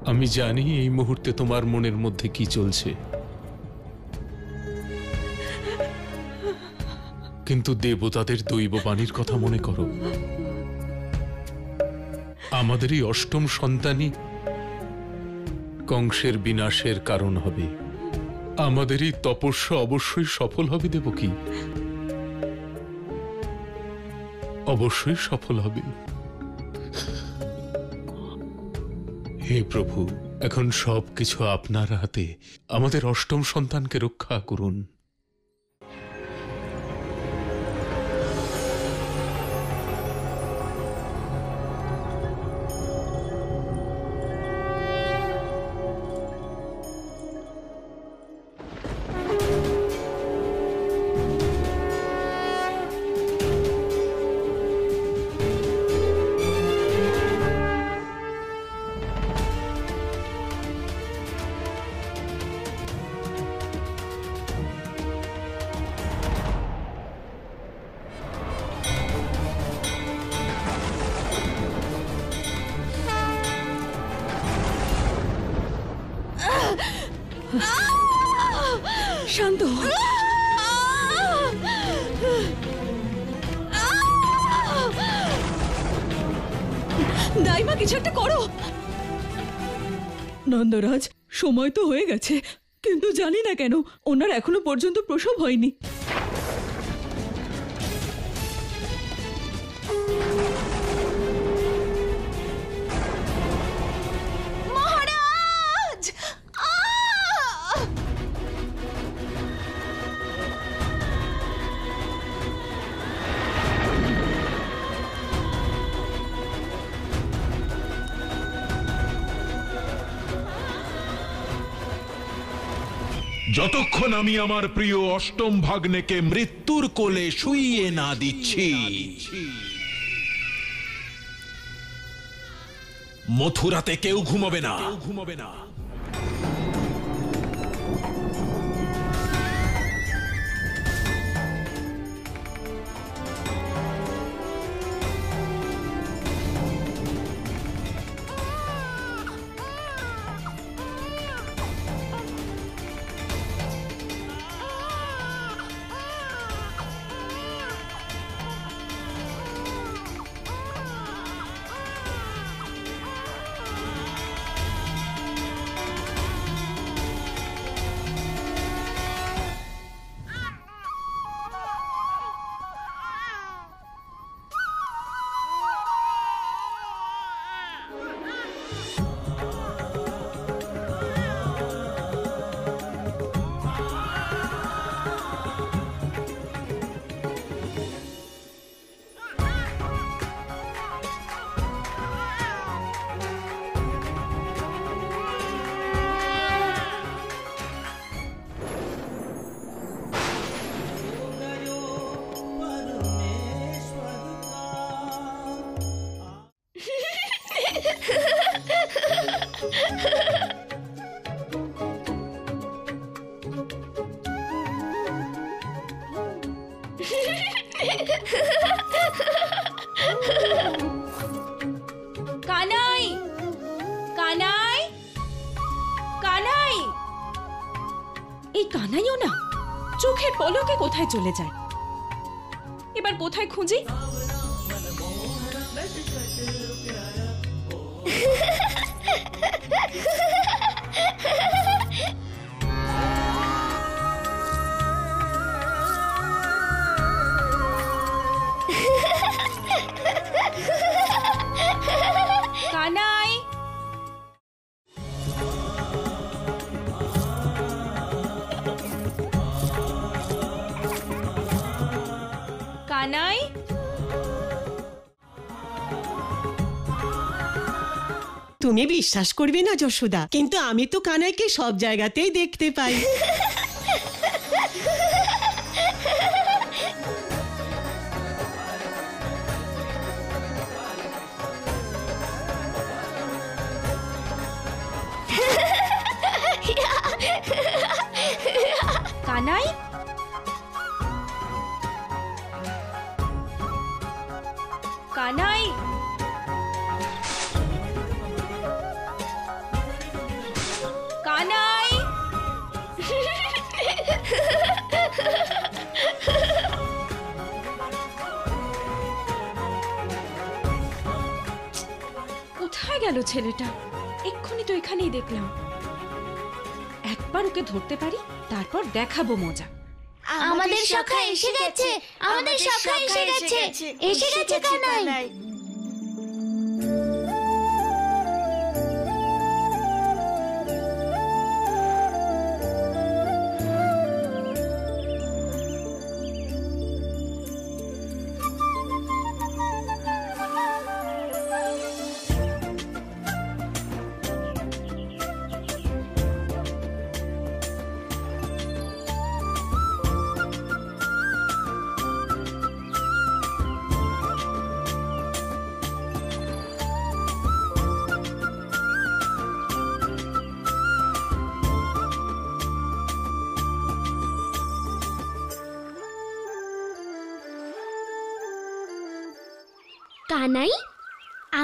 আমি জানি এই মুহূর্তে তোমার মনের মধ্যে কি চলছে, কিন্তু দেবতাদের দৈববাণীর কথা মনে করো। আমাদের এই অষ্টম সন্তানই কংসের বিনাশের কারণ হবে। আমাদের এই তপস্যা অবশ্যই সফল হবে দেবকী, অবশ্যই সফল হবে। হে প্রভু, এখন সবকিছু আপনার হাতে। আমাদের অষ্টম সন্তানকে রক্ষা করুন। শান্ত দাইমা, কিছু একটা করো। নন্দরাজ, সময় তো হয়ে গেছে, কিন্তু জানি না কেন ওনার এখনো পর্যন্ত প্রসব হয়নি। যতক্ষণ আমি আমার প্রিয় অষ্টম ভাগ্নেকে মৃত্যুর কোলে শুইয়ে না দিচ্ছি, মথুরাতে কেউ ঘুমাবে না। কানাই, কানাই, কানাই। এই কানাইও না, চোখের পলকে কোথায় চলে যায়। এবার কোথায় খুঁজি? কানাই, কানাই, তুমি বিশ্বাস করবে না যশোদা, কিন্তু আমি তো কানাইকে সব জায়গাতেই দেখতে পাই। কানাই, কানাই, কোথায় গেল ছেলেটা? এক্ষুনি তো এখানেই দেখলাম। একবার ওকে ধরতে পারি, তারপর দেখাবো মজা। আমাদের সখা এসে গেছে, আমাদের সখা এসে গেছে, এসে গেছে কানাই। কানাই,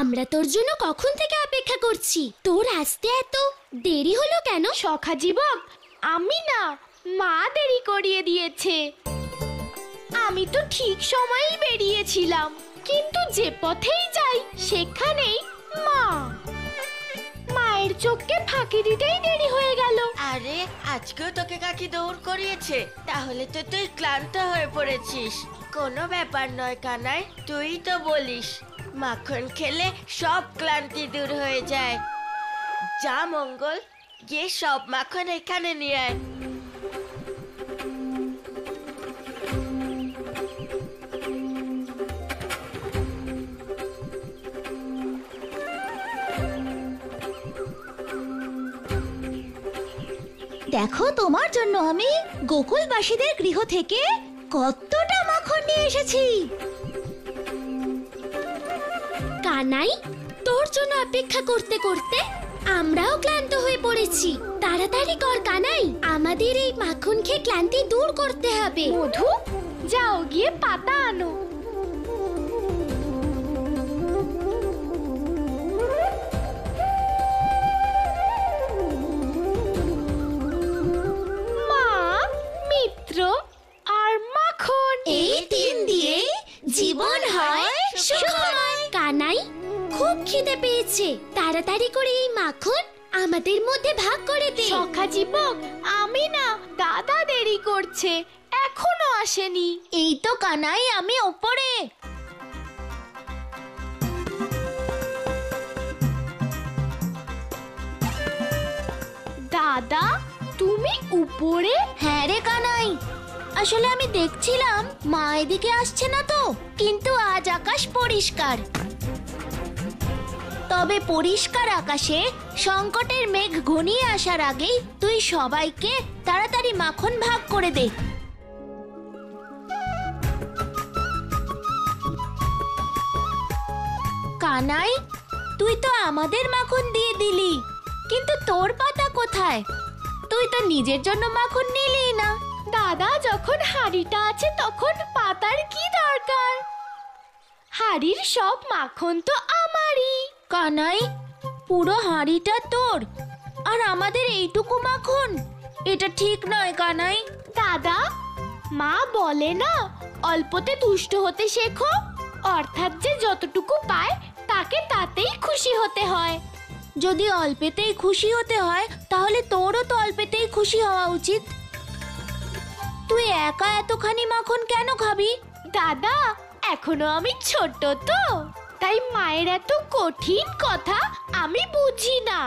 আমরা তোর জন্য কখন থেকে অপেক্ষা করছি। তোর আসতে এত দেরি হলো কেন? সখা জীবক, আমি না, মা দেরি করিয়ে দিয়েছে। আমি তো ঠিক সময়েই বেরিয়েছিলাম, কিন্তু যে পথেই যাই সেখানেই মা। মায়ের চোখকে ফাঁকি দিতেই দেরি হয়ে গেল। আরে আজকেও তোকে কাকি দৌড় করিয়েছে? তাহলে তো তুই ক্লান্ত হয়ে পড়েছিস। কোনো ব্যাপার নয় কানাই, তুই তো বলিস মাখন খেলে সব ক্লান্তি দূর হয়ে যায়। যা মঙ্গল, গিয়ে সব মাখন এখানে নিয়ে আয়। দেখো, তোমার জন্য আমি গোকুলবাসীদের গৃহ থেকে কতটা মাখন নিয়ে এসেছি। কানাই, তোর জন্য অপেক্ষা করতে করতে আমরাও ক্লান্ত হয়ে পড়েছি। তাড়াতাড়ি কর কানাই, আমাদের এই মাখন খেয়ে ক্লান্তি দূর করতে হবে। মধু, যাও গিয়ে পাতা আনো। মা, মিত্র আর মাখন, এই তিন দিয়ে জীবন হয় সুখময়। কানাই, খুব খিদে পেয়েছে, তাড়াতাড়ি করে এই মাখন আমাদের মধ্যে ভাগ করে দে। সখা জীবক, আমি না, দাদা দেরি করছে, এখনো আসেনি। এই তো কানাই, আমি ওপরে। দাদা, তুমি উপরে? হ্যাঁ রে কানাই, আসলে আমি দেখছিলাম মা এদিকে আসছে না তো, কিন্তু আজ আকাশ পরিষ্কার। তবে পরিষ্কার আকাশে সংকটের মেঘ ঘনিয়ে আসার আগেই তুই সবাইকে তাড়াতাড়ি মাখন ভাগ করে দে। কানাই, তুই তো আমাদের মাখন দিয়ে দিলি, কিন্তু তোর পাতা কোথায়? তুই তো নিজের জন্য মাখন নিলি না। দাদা, যখন হাঁড়িটা আছে তখন পাতার কি দরকার? হাঁড়ির সব মাখন তো আমারই। কানাই, পুরো হাঁড়িটা তোর আর আমাদের এইটুকু মাখন? এটা ঠিক নয় কানাই। দাদা, মা বলে না, অল্পতে দুষ্ট হতে শেখো, অর্থাৎ যে যতটুকু পায় তাকে তাতেই খুশি হতে হয়। যদি অল্পেতেই খুশি হতে হয় তাহলে তোরও তো অল্পেতেই খুশি হওয়া উচিত। তুই একা এতখানি মাখন কেন খাবি? দাদা, এখনো আমি ছোট তো, তাই মায়ের এত কঠিন কথা আমি বুঝি না।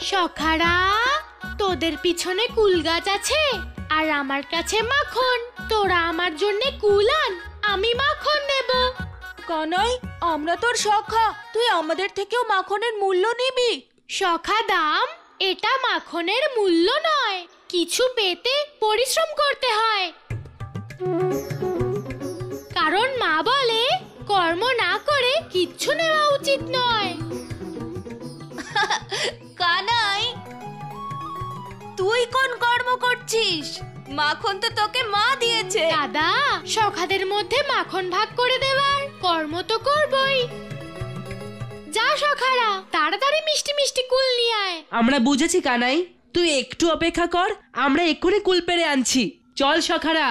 সখারা, তোদের পিছনে কুল গাছ আছে আর আমার কাছে মাখন। তোরা আমার জন্য কুল আন, আমি মাখন নেব। কানাই, আমরা তোর সখা, তুই আমাদের থেকেও মাখনের মূল্য নিবি। সখা দাম, এটা মাখনের মূল্য নয়, কিছু পেতে পরিশ্রম করতে হয়। কারণ মা বলে কর্ম না করে কিচ্ছু নেওয়া উচিত নয়। কানাই, তুই কোন কর্ম করছিস? মাখন তো তোকে মা দিয়েছে। দাদা, সখাদের মধ্যে মাখন ভাগ করে দেওয়ার কর্ম তো করবই। যা সখারা তাড়াতাড়ি মিষ্টি মিষ্টি কুল নিয়ে আয়। আমরা বুঝেছি কানাই, তুই একটু অপেক্ষা কর, আমরা এক্ষুনি কুল পেরে আনছি। চল সখারা।